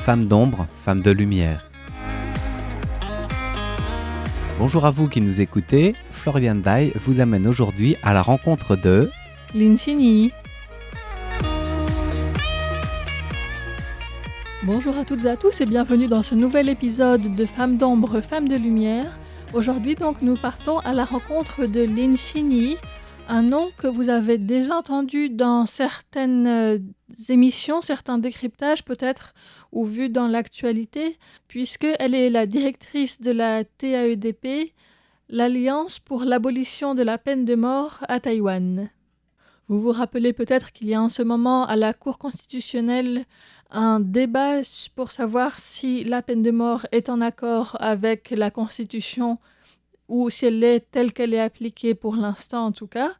Femmes d'ombre, femmes de lumière. Bonjour à vous qui nous écoutez, Florian Dai vous amène aujourd'hui à la rencontre de Lin Xinyi. Bonjour à toutes et à tous et bienvenue dans ce nouvel épisode de Femmes d'ombre, femmes de lumière. Aujourd'hui donc nous partons à la rencontre de Lin Xinyi, un nom que vous avez déjà entendu dans certaines émissions, certains décryptages peut-être, ou vu dans l'actualité, puisqu'elle est la directrice de la TAEDP, l'Alliance pour l'abolition de la peine de mort à Taïwan. Vous vous rappelez peut-être qu'il y a en ce moment à la Cour constitutionnelle un débat pour savoir si la peine de mort est en accord avec la Constitution ou si elle est telle qu'elle est appliquée pour l'instant en tout cas.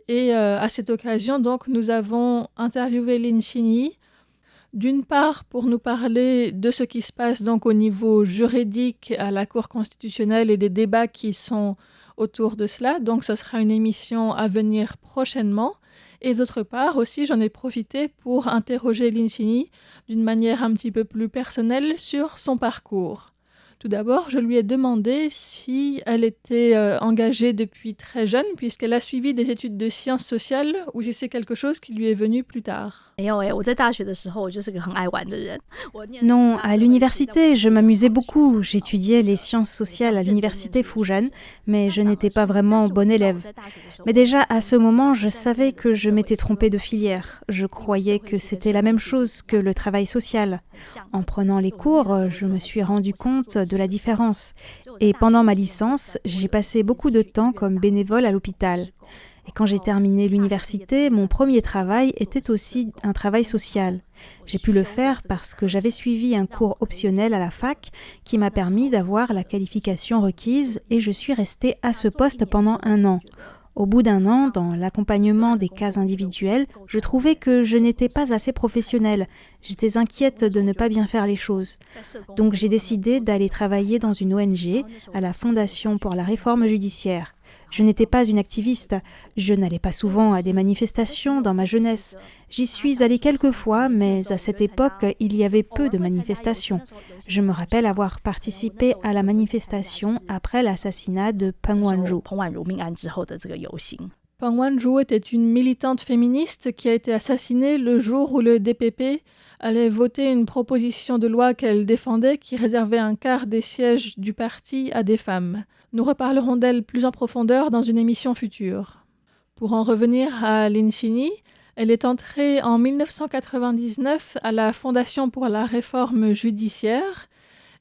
Et à cette occasion, donc, nous avons interviewé Lin Xinyi, d'une part pour nous parler de ce qui se passe donc au niveau juridique à la Cour constitutionnelle et des débats qui sont autour de cela. Donc ce sera une émission à venir prochainement. Et d'autre part aussi, j'en ai profité pour interroger Lin Xinyi d'une manière un petit peu plus personnelle sur son parcours. Tout d'abord, je lui ai demandé si elle était engagée depuis très jeune, puisqu'elle a suivi des études de sciences sociales, ou si c'est quelque chose qui lui est venu plus tard. Non, à l'université, je m'amusais beaucoup. J'étudiais les sciences sociales à l'université Fujian, mais je n'étais pas vraiment bonne élève. Mais déjà, à ce moment, je savais que je m'étais trompée de filière. Je croyais que c'était la même chose que le travail social. En prenant les cours, je me suis rendu compte de la différence. Et pendant ma licence, j'ai passé beaucoup de temps comme bénévole à l'hôpital. Et quand j'ai terminé l'université, mon premier travail était aussi un travail social. J'ai pu le faire parce que j'avais suivi un cours optionnel à la fac qui m'a permis d'avoir la qualification requise et je suis restée à ce poste pendant 1 an. Au bout d'1 an, dans l'accompagnement des cas individuels, je trouvais que je n'étais pas assez professionnelle. J'étais inquiète de ne pas bien faire les choses. Donc j'ai décidé d'aller travailler dans une ONG, à la Fondation pour la réforme judiciaire. Je n'étais pas une activiste. Je n'allais pas souvent à des manifestations dans ma jeunesse. J'y suis allée quelques fois, mais à cette époque, il y avait peu de manifestations. Je me rappelle avoir participé à la manifestation après l'assassinat de Peng Wanzhou. Peng Wanzhou était une militante féministe qui a été assassinée le jour où le DPP allait voter une proposition de loi qu'elle défendait qui réservait un quart des sièges du parti à des femmes. Nous reparlerons d'elle plus en profondeur dans une émission future. Pour en revenir à Lin Xinyi, elle est entrée en 1999 à la Fondation pour la réforme judiciaire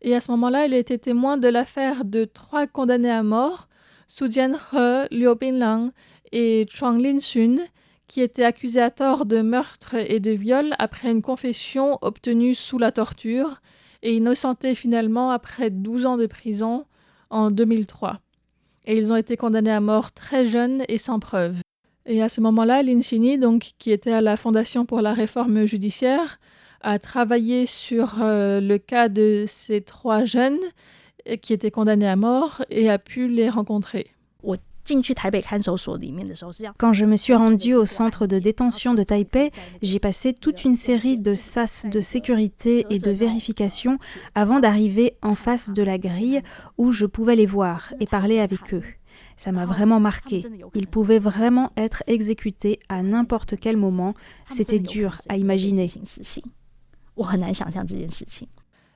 et à ce moment-là, elle était témoin de l'affaire de 3 condamnés à mort, Su Jianhe, Liu Binlang et Chuang Linxun, qui étaient accusés à tort de meurtre et de viol après une confession obtenue sous la torture et innocentés finalement après 12 ans de prison en 2003. Et ils ont été condamnés à mort très jeunes et sans preuve. Et à ce moment-là, Lin Xinyi, donc, qui était à la Fondation pour la réforme judiciaire, a travaillé sur le cas de ces 3 jeunes qui étaient condamnés à mort et a pu les rencontrer. Quand je me suis rendue au centre de détention de Taipei, j'ai passé toute une série de sas de sécurité et de vérification avant d'arriver en face de la grille où je pouvais les voir et parler avec eux. Ça m'a vraiment marqué. Ils pouvaient vraiment être exécutés à n'importe quel moment. C'était dur à imaginer.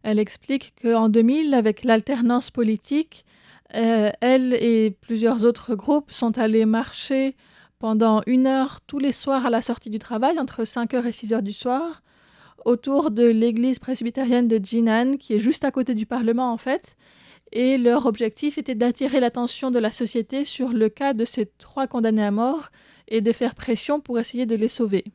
Elle explique qu'en 2000, avec l'alternance politique, elle et plusieurs autres groupes sont allés marcher pendant 1 heure tous les soirs à la sortie du travail, entre 5h et 6h du soir, autour de l'église presbytérienne de Jinan, qui est juste à côté du Parlement en fait. Et leur objectif était d'attirer l'attention de la société sur le cas de ces 3 condamnés à mort et de faire pression pour essayer de les sauver.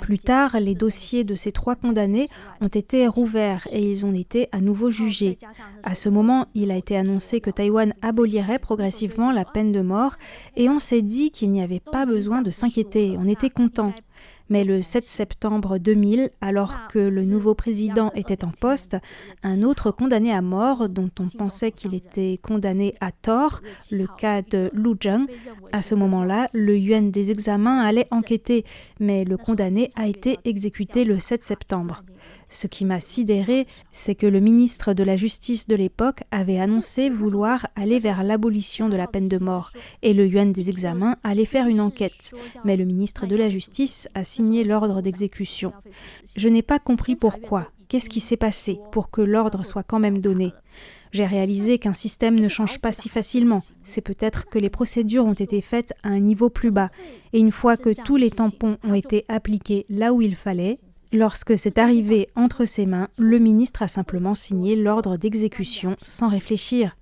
Plus tard, les dossiers de ces 3 condamnés ont été rouverts et ils ont été à nouveau jugés. À ce moment, il a été annoncé que Taïwan abolirait progressivement la peine de mort et on s'est dit qu'il n'y avait pas besoin de s'inquiéter, on était contents. Mais le 7 septembre 2000, alors que le nouveau président était en poste, un autre condamné à mort, dont on pensait qu'il était condamné à tort, le cas de Lu Zheng, à ce moment-là, le yuan des examens allait enquêter, mais le condamné a été exécuté le 7 septembre. Ce qui m'a sidérée, c'est que le ministre de la Justice de l'époque avait annoncé vouloir aller vers l'abolition de la peine de mort et le yuan des examens allait faire une enquête. Mais le ministre de la Justice a signé l'ordre d'exécution. Je n'ai pas compris pourquoi. Qu'est-ce qui s'est passé pour que l'ordre soit quand même donné ? J'ai réalisé qu'un système ne change pas si facilement. C'est peut-être que les procédures ont été faites à un niveau plus bas. Et une fois que tous les tampons ont été appliqués là où il fallait, lorsque c'est arrivé entre ses mains, le ministre a simplement signé l'ordre d'exécution sans réfléchir.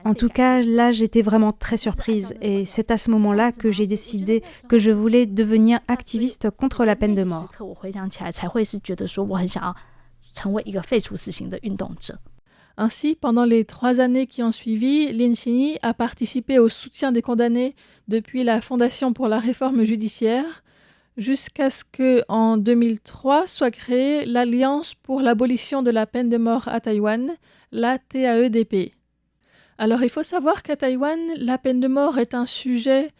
En tout cas, là, j'étais vraiment très surprise et c'est à ce moment-là que j'ai décidé que je voulais devenir activiste contre la peine de mort. Ainsi, pendant les 3 années qui ont suivi, Lin Xinyi a participé au soutien des condamnés depuis la Fondation pour la réforme judiciaire, jusqu'à ce qu'en 2003 soit créée l'Alliance pour l'abolition de la peine de mort à Taïwan, la TAEDP. Alors il faut savoir qu'à Taïwan, la peine de mort est un sujet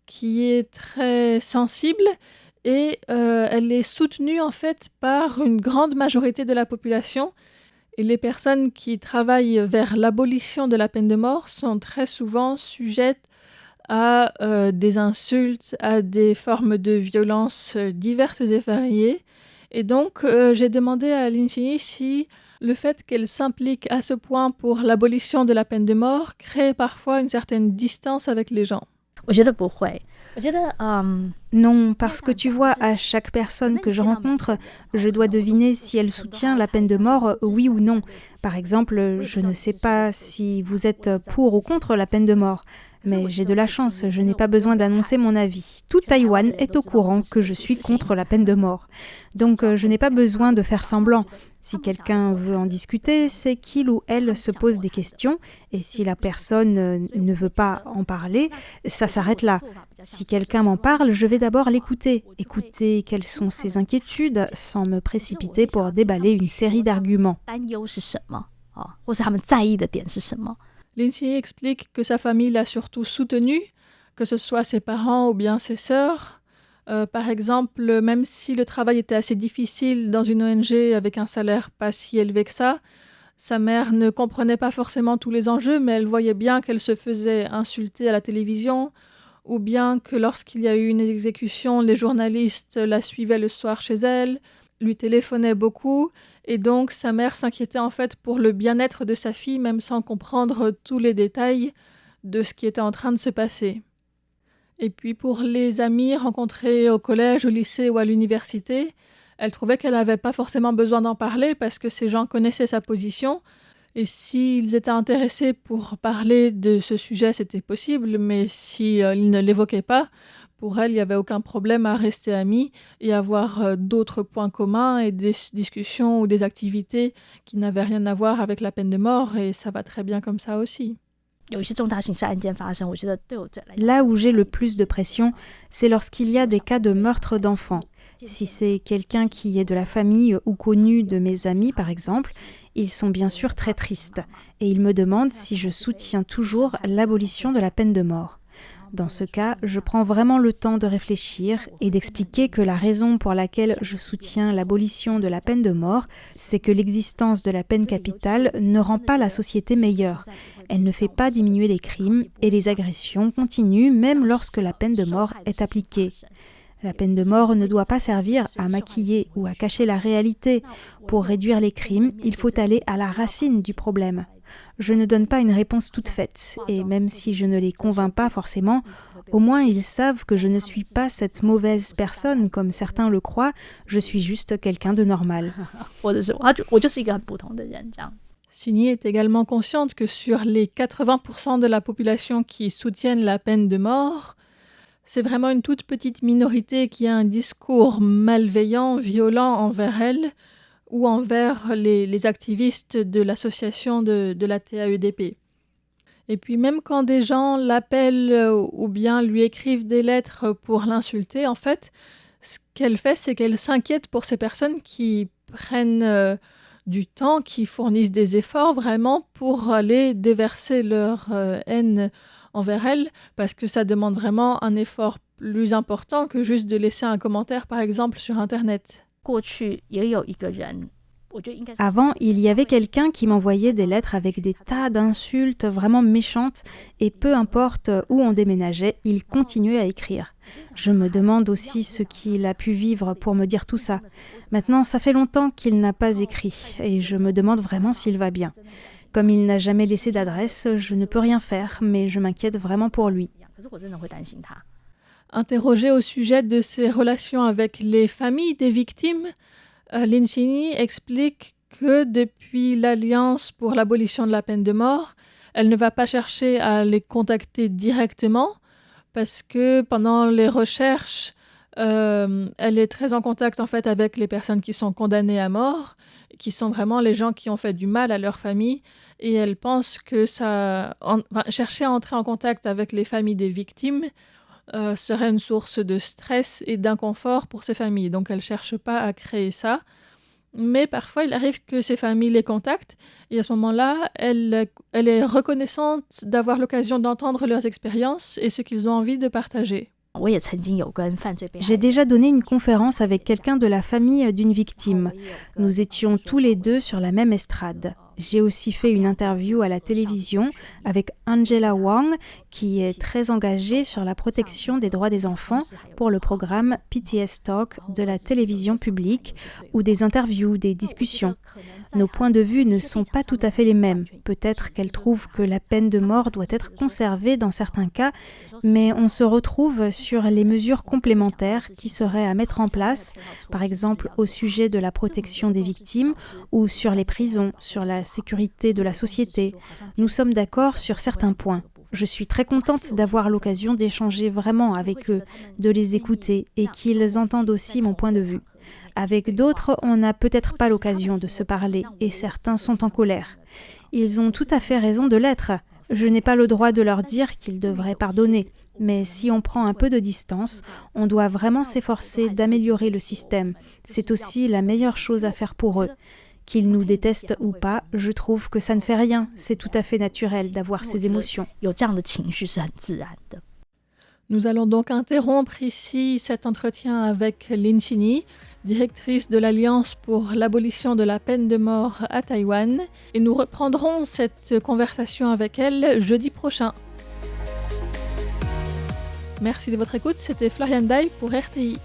qui est très sensible et elle est soutenue en fait par une grande majorité de la population. Et les personnes qui travaillent vers l'abolition de la peine de mort sont très souvent sujettes à des insultes, à des formes de violence diverses et variées. Et donc, j'ai demandé à Lin Xinyi si le fait qu'elle s'implique à ce point pour l'abolition de la peine de mort crée parfois une certaine distance avec les gens. Non, parce que tu vois, à chaque personne que je rencontre, je dois deviner si elle soutient la peine de mort, oui ou non. Par exemple, je ne sais pas si vous êtes pour ou contre la peine de mort. Mais j'ai de la chance, je n'ai pas besoin d'annoncer mon avis. Tout Taïwan est au courant que je suis contre la peine de mort. Donc je n'ai pas besoin de faire semblant. Si quelqu'un veut en discuter, c'est qu'il ou elle se pose des questions. Et si la personne ne veut pas en parler, ça s'arrête là. Si quelqu'un m'en parle, je vais d'abord l'écouter. Écouter quelles sont ses inquiétudes sans me précipiter pour déballer une série d'arguments. Lin Xinyi explique que sa famille l'a surtout soutenu, que ce soit ses parents ou bien ses sœurs. Par exemple, même si le travail était assez difficile dans une ONG avec un salaire pas si élevé que ça, sa mère ne comprenait pas forcément tous les enjeux, mais elle voyait bien qu'elle se faisait insulter à la télévision, ou bien que lorsqu'il y a eu une exécution, les journalistes la suivaient le soir chez elle, lui téléphonaient beaucoup, et donc sa mère s'inquiétait en fait pour le bien-être de sa fille, même sans comprendre tous les détails de ce qui était en train de se passer. Et puis pour les amis rencontrés au collège, au lycée ou à l'université, elle trouvait qu'elle n'avait pas forcément besoin d'en parler parce que ces gens connaissaient sa position. Et s'ils étaient intéressés pour parler de ce sujet, c'était possible, mais s'ils ne l'évoquaient pas, pour elle, il n'y avait aucun problème à rester amis et avoir d'autres points communs et des discussions ou des activités qui n'avaient rien à voir avec la peine de mort, et ça va très bien comme ça aussi. Là où j'ai le plus de pression, c'est lorsqu'il y a des cas de meurtre d'enfants. Si c'est quelqu'un qui est de la famille ou connu de mes amis, par exemple, ils sont bien sûr très tristes et ils me demandent si je soutiens toujours l'abolition de la peine de mort. Dans ce cas, je prends vraiment le temps de réfléchir et d'expliquer que la raison pour laquelle je soutiens l'abolition de la peine de mort, c'est que l'existence de la peine capitale ne rend pas la société meilleure. Elle ne fait pas diminuer les crimes et les agressions continuent même lorsque la peine de mort est appliquée. La peine de mort ne doit pas servir à maquiller ou à cacher la réalité. Pour réduire les crimes, il faut aller à la racine du problème. Je ne donne pas une réponse toute faite, et même si je ne les convainc pas forcément, au moins ils savent que je ne suis pas cette mauvaise personne comme certains le croient, je suis juste quelqu'un de normal. Xinyi est également consciente que sur les 80% de la population qui soutiennent la peine de mort, c'est vraiment une toute petite minorité qui a un discours malveillant, violent envers elle ou envers les activistes de l'association de la TAEDP. Et puis même quand des gens l'appellent ou bien lui écrivent des lettres pour l'insulter, en fait, Ce qu'elle fait, c'est qu'elle s'inquiète pour ces personnes qui prennent du temps, qui fournissent des efforts vraiment pour aller déverser leur haine envers elle, parce que ça demande vraiment un effort plus important que juste de laisser un commentaire, par exemple, sur Internet. Avant, il y avait quelqu'un qui m'envoyait des lettres avec des tas d'insultes vraiment méchantes et peu importe où on déménageait, il continuait à écrire. Je me demande aussi ce qu'il a pu vivre pour me dire tout ça. Maintenant, ça fait longtemps qu'il n'a pas écrit et je me demande vraiment s'il va bien. Comme il n'a jamais laissé d'adresse, je ne peux rien faire, mais je m'inquiète vraiment pour lui. Interrogée au sujet de ses relations avec les familles des victimes, Lin Xinyi explique que depuis l'Alliance pour l'abolition de la peine de mort, elle ne va pas chercher à les contacter directement parce que pendant les recherches, elle est très en contact en fait avec les personnes qui sont condamnées à mort, qui sont vraiment les gens qui ont fait du mal à leur famille, et elle pense que chercher à entrer en contact avec les familles des victimes serait une source de stress et d'inconfort pour ces familles. Donc elle ne cherche pas à créer ça. Mais parfois, il arrive que ces familles les contactent et à ce moment-là, elle est reconnaissante d'avoir l'occasion d'entendre leurs expériences et ce qu'ils ont envie de partager. J'ai déjà donné une conférence avec quelqu'un de la famille d'une victime. Nous étions tous les deux sur la même estrade. J'ai aussi fait une interview à la télévision avec Angela Wang, qui est très engagée sur la protection des droits des enfants pour le programme PTS Talk de la télévision publique, ou des interviews, des discussions. Nos points de vue ne sont pas tout à fait les mêmes. Peut-être qu'elle trouve que la peine de mort doit être conservée dans certains cas, mais on se retrouve sur les mesures complémentaires qui seraient à mettre en place, par exemple au sujet de la protection des victimes ou sur les prisons, sur la sécurité de la société. Nous sommes d'accord sur certains points. Je suis très contente d'avoir l'occasion d'échanger vraiment avec eux, de les écouter et qu'ils entendent aussi mon point de vue. Avec d'autres, on n'a peut-être pas l'occasion de se parler et certains sont en colère. Ils ont tout à fait raison de l'être. Je n'ai pas le droit de leur dire qu'ils devraient pardonner. Mais si on prend un peu de distance, on doit vraiment s'efforcer d'améliorer le système. C'est aussi la meilleure chose à faire pour eux. Qu'ils nous détestent ou pas, je trouve que ça ne fait rien. C'est tout à fait naturel d'avoir ces émotions. Nous allons donc interrompre ici cet entretien avec Lin Xinyi, directrice de l'Alliance pour l'abolition de la peine de mort à Taïwan, et nous reprendrons cette conversation avec elle jeudi prochain. Merci de votre écoute, c'était Florian Dai pour RTI.